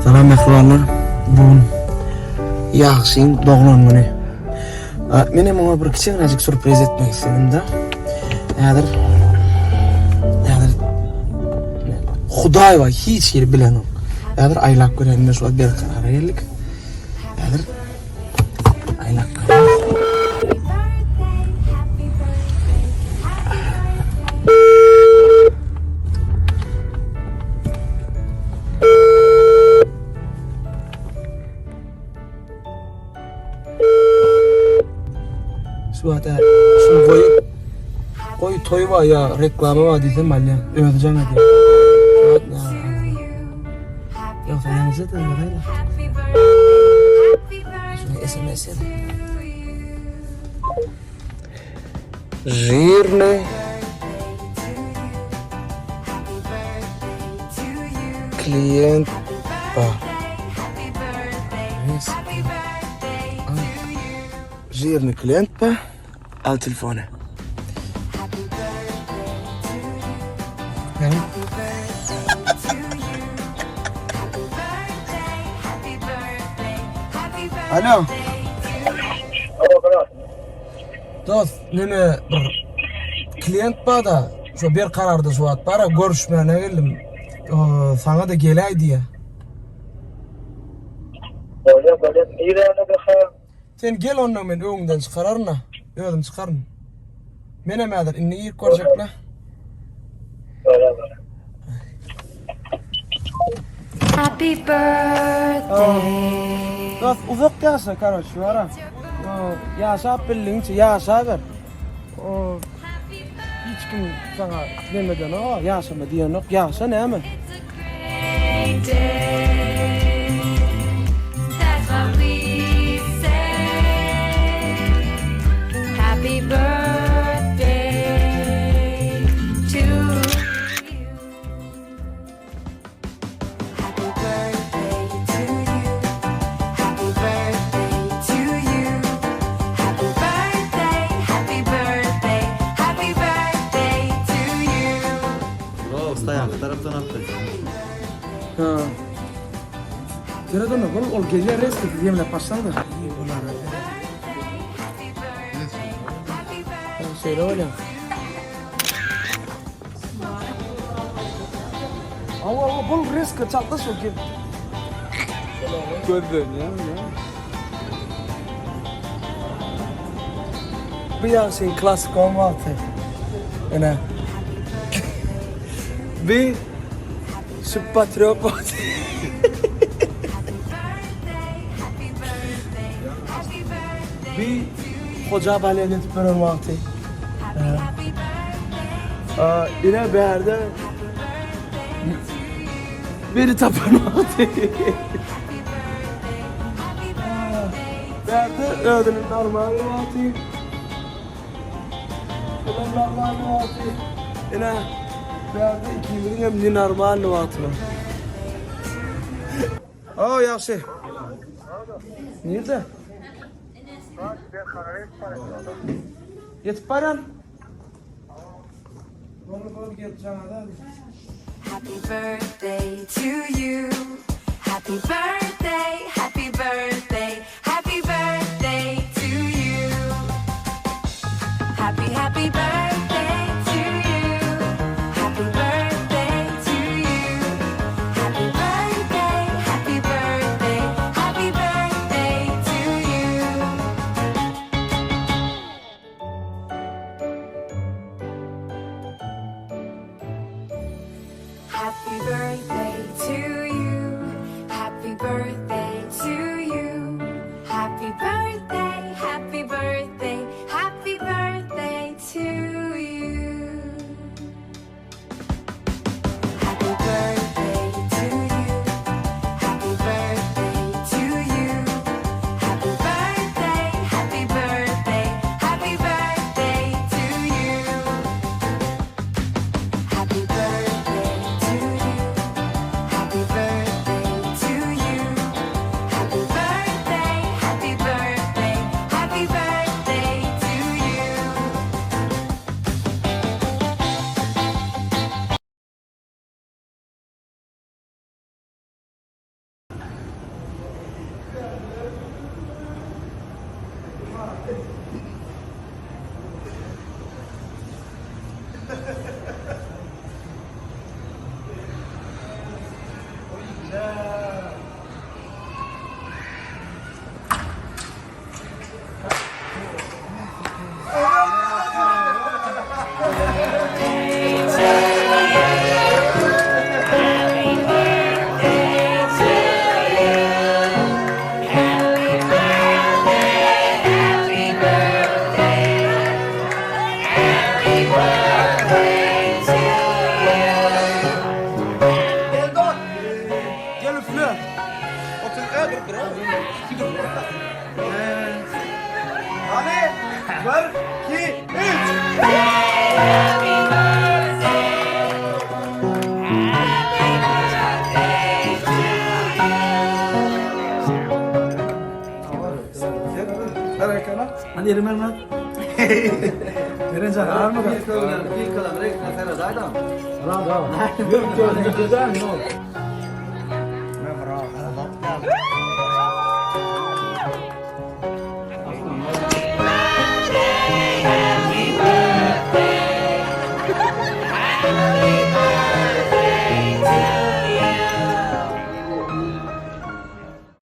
Salam mehribanlar. Bugün yaxşıyım doğulan günü. Mene ona bir kichkinacik sürpriz etmek istedim da. Yadır Xudoy va hech kim bilen. Yadır aylab ko'raylik shu bir qarar geldik. Yadır aylab ko'raylik. Suata şunu koy toy var ya reklamı var dedim malya ödeyeceğim hadi. Yok yanınızda da var ya. Şunu SMS edin. Жирный клиент Жирный клиент al telefonu. Ne? Alo. Dost, neme klient bada şu bir karardı şu at para görüşmeye geldim. Sana da gelay diye. Sen gel ondan men öğünden çıkararına. Öğünden çıkarın. Mene medir inni iyi görecekler. Happy birthday. Dost uzak yaşa kardeş şu ara. Yaşa bilinç yaşa ver. Hiç kim sana demeden o yaşama diyen yok. Yaşa ne mi? That's what we say. Happy birthday to you. Happy birthday to you. Happy birthday to you. Happy birthday, happy birthday, happy birthday to you. Usta yan taraftan atlayacağım. Ha. Tiradona bol ol gece rest diyemle başladı. Söyle öyle. Ama bol risk çaldı şu ki. Gördün ya. Bir ya şey klasik olmadı. Ene. Bir şu patriot var. Bir hoca baleye gitmeden vakti. Yine bir yerde beni tapan vakti. Bir yerde ödünün normal vakti. Normal vakti. Yine bir yerde ikimizin hem normal vakti var. Oh yaxşı. Nerede? Yetip baran. Happy birthday to you. Happy birthday, happy birthday, happy birthday to you. Happy, happy birthday to you. Happy birthday to you. Happy birthday, happy birthday, happy birthday to you. Happy birthday to you. Happy birthday. Dur. Otur. Dur. Hadi. 1, 2, 3. Ver ekrana. Hadi yerim lan. Verencan ağır mı? Bir kalan renkli Ferhat Aydın. Bravo. Yok güzel mi?